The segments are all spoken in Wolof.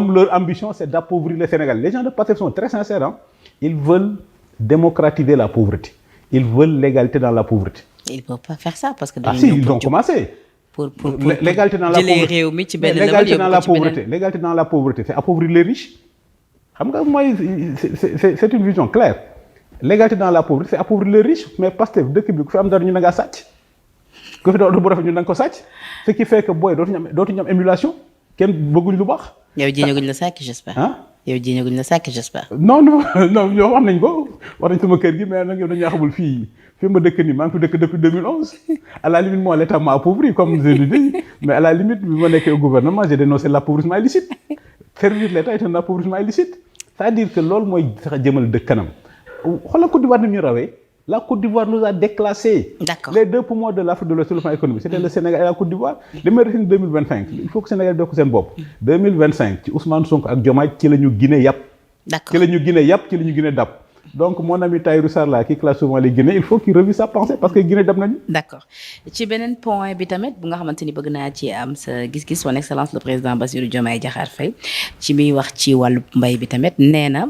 ñoom leur ambition c'est d'appauvrir le Sénégal. Les gens de Pastef sont très sincères, hein. Ils veulent démocratiser la pauvreté. Ils veulent l'égalité dans la pauvreté. Ils ne peuvent pas faire ça parce que si, ils ont commencé. Pour l'égalité dans la pauvreté. L'égalité dans la pauvreté, c'est appauvrir les riches. C'est une vision claire. L'égalité dans la pauvreté, c'est appauvrir les riches. Mais Pastef, dëkk bi ku fi am dara ñu ne nga sàcc. Ku fi doon bu rafet ñu ne nga ko sàcc. Ce qui fait que booy dootuñu am émulation. Kenn bëgguñ lu baax. yow jiñaguñ la sàcc j'espère. yow jiñaguñ la sàcc j'espère. non yow wax nañ ko wax nañ sama kër gi mais nag yow dañu xamul fii ma dëkk nii maa ngi fi dëkk depuis 2011 à la limite moi l'État m'a appauvri comme je le dis mais à la limite bi ma nekkee au gouvernement j'ai dénoncé l'appauvrissement illicite. Servir l'État est un appauvrissement illicite. C'est-à-dire que loolu mooy sax jëmal dëkk kanam xoolal Côte d'Ivoire ni ñu rawee. La Côte d'Ivoire nous a déclassés. D'accord. Les deux poumons de l'Afrique de l'Ouest sur le plan économique, c'était le Sénégal et la Côte d'Ivoire. Le meilleur en 2025, il faut que le Sénégal def ko seen bopp. 2025 ci Ousmane Sonko ak Diomaye ci la ñu Guinée yàpp. D'accord. Ci la ñu Guinée yàpp ci la ñu Guinée dab. Donc mon ami Tahirou Sarr là qui classe souvent les Guinéens il faut qu'il revise sa pensée parce que Guinée dab nañu. D'accord ci beneen point bi tamit bu nga xamante ni bëgg naa ci am sa gis-gis son excellence le président Bassirou Diomaye Diakhar Faye ci muy wax ci wàllu mbay bi tamit nee na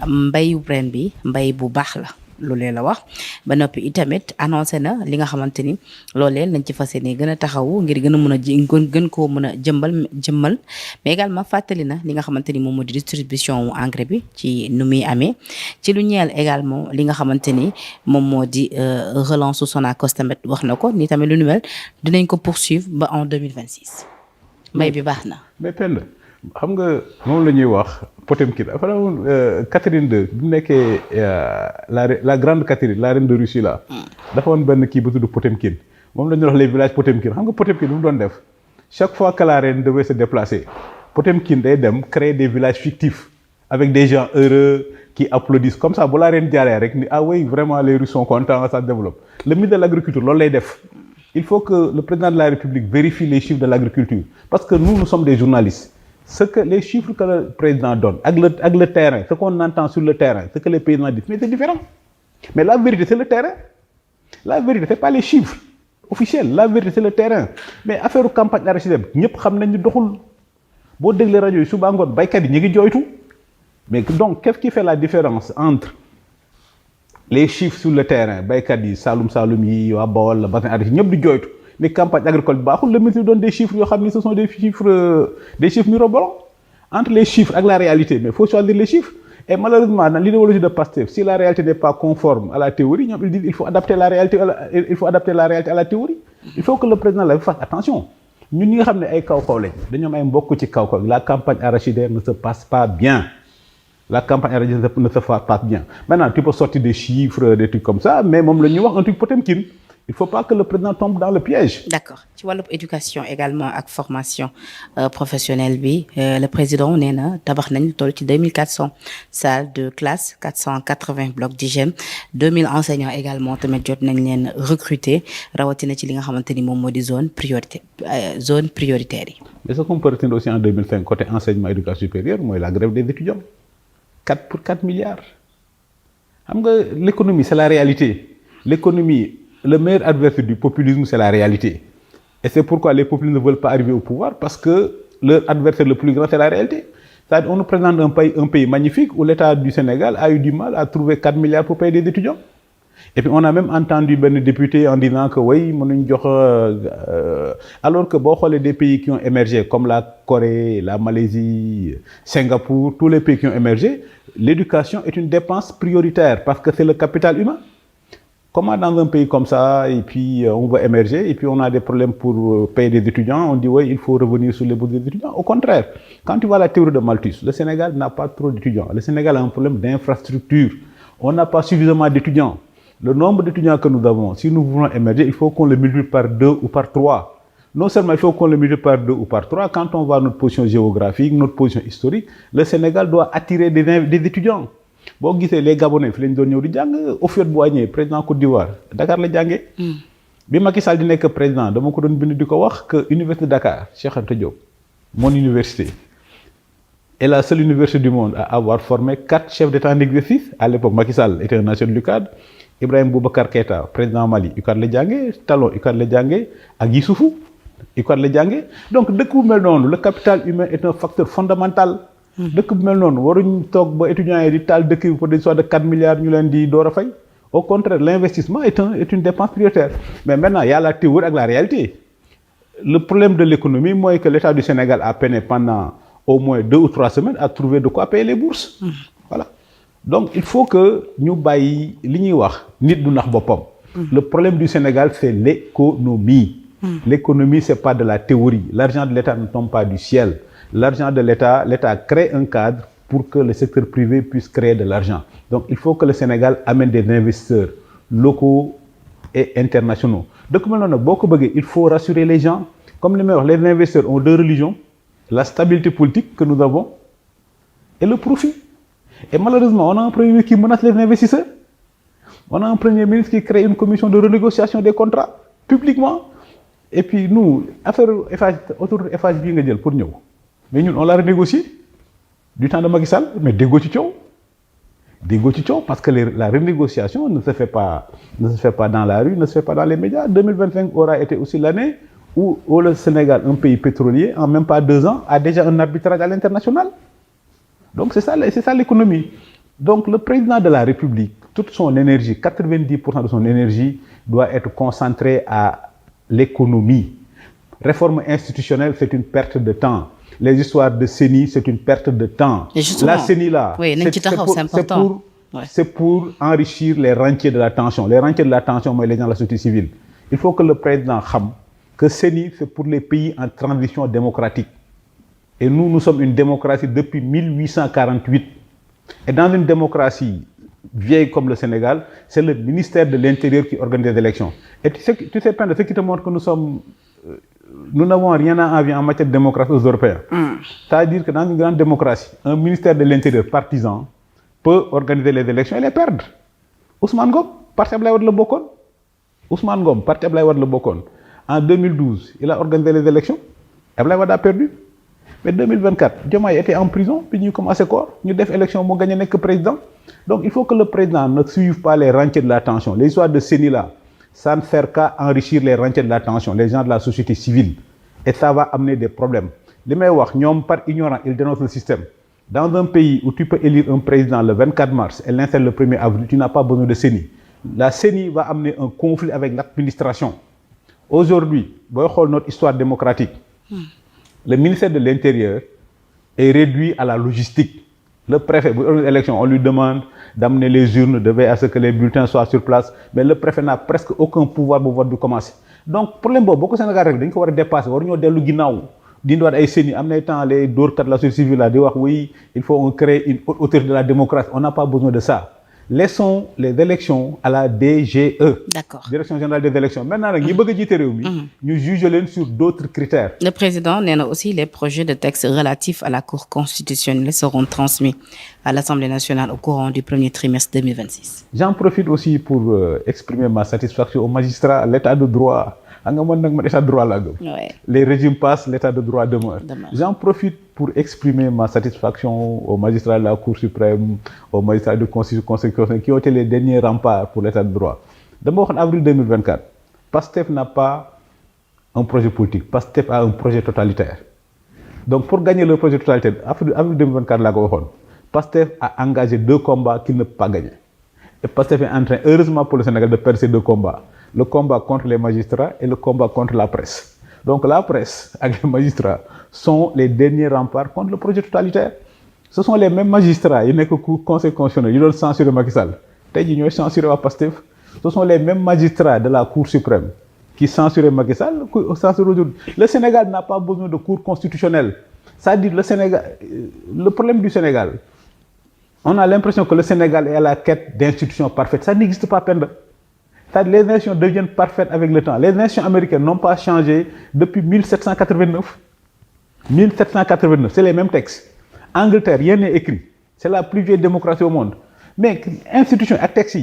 mbayu ren bi mbay bu baax la. loolee la wax ba noppi itamit annoncé na li nga xamante ni loolee lañ ci fas yéene gën a taxawu ngir gën a mën a gën koo mën a jëmmal mais également fàttali na li nga xamante ni moom moo di distribution engrais bi ci nu muy amee ci lu ñeel également li nga xamante ni moom moo di relance su Sonacos tamit wax na ko ni tamit lu nu mel dinañ ko poursuivre ba en 2026 mbay bi baax na. mais Penda xam nga moom la ñuy wax Potemkin dafa doon Catherine II bi mu nekkee la grande Catherine la reine de Russie là. dafa woon benn kii bu tudd Potemkin moom la ñuy wax les villages Potemkin xam nga Potemkin lu mu doon def chaque fois que la reine devait se déplacer Potemkin day dem créer des villages fictifs avec des gens heureux qui applaudissent comme ça bu la reine jaaree rek ni ah oui vraiment les Russes sont contents ça se développe. Le ministre de l'agriculture loolu lay def il faut que le président de la République vérifie les chiffres de l'agriculture parce que nous sommes des journalistes. Ce que les chiffres que le président donne avec le terrain, ce qu'on entend sur le terrain, ce que les paysans disent, mais c'est différent. Mais la vérité, c'est le terrain. La vérité, c'est pas les chiffres officiels. La vérité, c'est le terrain. Mais affaire campagne arachidière, ñëpp xam nañ ni doxul. Boo déglee rajo yi suba ngoon baykat yi ñu ngi jooytu. Mais donc, qu'est-ce qui fait la différence entre les chiffres sur le terrain, baykat yi Saloum yi waa Bawol la bassin arachidier ñëpp di jooytu. Les campagnes agricoles baaxul le ministre donne des chiffres yoo xam ni ce sont des chiffres mirobolants entre les chiffres et la réalité mais il faut choisir les chiffres et malheureusement dans l'idéologie de Pastef si la réalité n'est pas conforme à la théorie ñoom ils disent il faut adapter la réalité à la théorie il faut que le président la fasse attention ñun ñi nga xam ne ay kaw-kaw lañ dañoo am ay mbokk ci kaw-kaw la campagne arachidière ne se passe pas bien la campagne arachidière ne se passe pas bien maintenant tu peux sortir des chiffres des trucs comme ça mais moom la ñuy wax un truc Potemkin. Il ne faut pas que le président tombe dans le piège. D'accord. Ci wàllu éducation également ak formation professionnelle bi le président nee na tabax nañ toll ci 2400 salles de classe 480 blocs d'hygiène 2000 enseignants également tamit jot nañ leen recruter rawatina ci li nga xamante ni moom moo di zone prioritaire yi. Mais ce qu'on peut retenir aussi en 2005 côté enseignement éducation supérieure mooy la grève des étudiants 4 milliards. Xam nga l'économie c'est la réalité. L'économie le meilleur adversaire du populisme, c'est la réalité. Et c'est pourquoi les populistes ne veulent pas arriver au pouvoir, parce que leur adversaire le plus grand, c'est la réalité. C'est-à-dire, on nous présente un pays magnifique où l'État du Sénégal a eu du mal à trouver 4 milliards pour payer des étudiants. Et puis, on a même entendu ben député en disant que oui, alors que des pays qui ont émergé, comme la Corée, la Malaisie, Singapour, tous les pays qui ont émergé, l'éducation est une dépense prioritaire, parce que c'est le capital humain. Comment dans un pays comme ça, et puis on va émerger, et puis on a des problèmes pour payer des étudiants, on dit oui, il faut revenir sur les bourses des étudiants. Au contraire, quand tu vois la théorie de Malthus, le Sénégal n'a pas trop d'étudiants. Le Sénégal a un problème d'infrastructure. On n'a pas suffisamment d'étudiants. Le nombre d'étudiants que nous avons, si nous voulons émerger, il faut qu'on le multiplie par 2 ou par 3. Non seulement il faut qu'on le multiplie par 2 ou par 3, quand on voit notre position géographique, notre position historique, le Sénégal doit attirer des étudiants. Boo gisee les Gabonais fi lañ doon ñëw di jàng Houphouët-Boigny président Côte d'Ivoire Dakar la jàngee. bi Macky Sall di nekk président dama ko doon bind di ko wax que université de Dakar Cheikh Anta Diop mon université est la seule université du monde à avoir formé 4 chefs d'État en exercice. À l'époque Macky Sall était un national UCAD, Ibrahima Boubacar Keïta président Mali UCAD la jàngee Talon UCAD la jàngee ak Youssoufou UCAD la jàngee donc dëkk bu mel noonu le capital humain est un facteur fondamental. dëkk bu mel noonu waruñ toog ba étudiants yi di taal dëkk bi pour des soit de 4 milliards ñu leen di door a fay. Au contraire, l'investissement est une dépense prioritaire. Mais maintenant, il y a la théorie et la réalité. Le problème de l'économie, moi, que l'État du Sénégal a peiné pendant au moins 2 ou 3 semaines à trouver de quoi payer les bourses. Voilà. Donc, il faut que nous baillions le problème du Sénégal, c'est l'économie. L'économie, ce n'est pas de la théorie. L'argent de l'État ne tombe pas du ciel. L'argent de l'État crée un cadre pour que le secteur privé puisse créer de l'argent. Donc, il faut que le Sénégal amène des investisseurs locaux et internationaux. Donc, il faut rassurer les gens. Comme les investisseurs ont 2 religions, la stabilité politique que nous avons et le profit. Et malheureusement, on a un Premier ministre qui menace les investisseurs. On a un Premier ministre qui crée une commission de renégociation des contrats publiquement. Et puis nous, autour de FHB pour nous. Mais nous, on l'a renégocié du temps de Macky Sall, mais dégo ci coow parce que la renégociation ne se fait pas dans la rue, ne se fait pas dans les médias. 2025 aura été aussi l'année où le Sénégal, un pays pétrolier, en même pas 2 ans, a déjà un arbitrage à l'international. Donc c'est ça l'économie. Donc le président de la République, toute son énergie, 90% de son énergie doit être concentrée à l'économie. Réforme institutionnelle, c'est une perte de temps. Les histoires de CENI, c'est une perte de temps. La CENI là, oui, c'est pour enrichir les rentiers de la tension. Les rentiers de la tension, moi, les gens de la société civile. Il faut que le président sache que CENI, c'est pour les pays en transition démocratique. Et nous sommes une démocratie depuis 1848. Et dans une démocratie vieille comme le Sénégal, c'est le ministère de l'Intérieur qui organise les élections. Et tu sais, ce qui te montre que nous n'avons rien à envier en matière de démocratie aux Européens. C'est-à-dire que dans une grande démocratie, un ministère de l'Intérieur partisan peut organiser les élections et les perdre. Ousmane Ngom, parti Abdoulaye Wade le Bokon. Ousmane Ngom, parti Abdoulaye Wade le Bokon. En 2012, il a organisé les élections. Abdoulaye Wade a perdu. Mais 2024, Diomaye était en prison, puis nous commençons quoi? Nous avons élection, nous gagné que président. Donc il faut que le président ne suive pas les rentiers de la tension. Les histoires de CENI là, ça ne sert qu'à enrichir les rentiers de la tension, les gens de la société civile. Et ça va amener des problèmes. Les meilleurs, par ignorant, ils dénoncent le système. Dans un pays où tu peux élire un président le 24 mars et l'installer le 1er avril, tu n'as pas besoin de CENI. La CENI va amener un conflit avec l'administration. Aujourd'hui, notre histoire démocratique, le ministère de l'Intérieur est réduit à la logistique. Le préfet, pour une élection, on lui demande d'amener les urnes, de veiller à ce que les bulletins soient sur place, mais le préfet n'a presque aucun pouvoir pour vote de commencer. Donc, problème beaucoup de Sénégal, il faut dépasser, il faut les dorcas de la société civile, oui, il faut créer une haute autorité de la démocratie. On n'a pas besoin de ça. Laissons les élections à la DGE. D'accord. Direction générale des élections. Maintenant, nous jugeons sur d'autres critères. Le président a aussi les projets de texte relatifs à la Cour constitutionnelle seront transmis à l'Assemblée nationale au courant du premier trimestre 2026. J'en profite aussi pour exprimer ma satisfaction aux magistrats, à l'état de droit. Ouais. Les régimes passent, l'état de droit demeure. J'en profite pour exprimer ma satisfaction aux magistrats de la Cour suprême, aux magistrats de Constitution qui ont été les derniers remparts pour l'état de droit. D'abord, en avril 2024, PASTEF n'a pas un projet politique, PASTEF a un projet totalitaire. Donc pour gagner le projet totalitaire, avril 2024, PASTEF a engagé 2 combats qu'il ne peut pas gagner. Et PASTEF est en train, heureusement pour le Sénégal, de perdre ces 2 combats. Le combat contre les magistrats et le combat contre la presse. Donc la presse et les magistrats sont les derniers remparts contre le projet totalitaire. Ce sont les mêmes magistrats, il n'est que le Conseil constitutionnel, ils ont censuré Macky Sall. Ils ont censuré PASTEF. Ce sont les mêmes magistrats de la Cour suprême qui censurent Macky Sall. Le Sénégal n'a pas besoin de cour constitutionnelle. C'est-à-dire le problème du Sénégal, on a l'impression que le Sénégal est à la quête d'institutions parfaites. Ça n'existe pas, Penda. Les nations deviennent parfaites avec le temps. Les nations américaines n'ont pas changé depuis 1789. 1789, c'est les mêmes textes. Angleterre, rien n'est écrit. C'est la plus vieille démocratie au monde. Mais institutions et textes,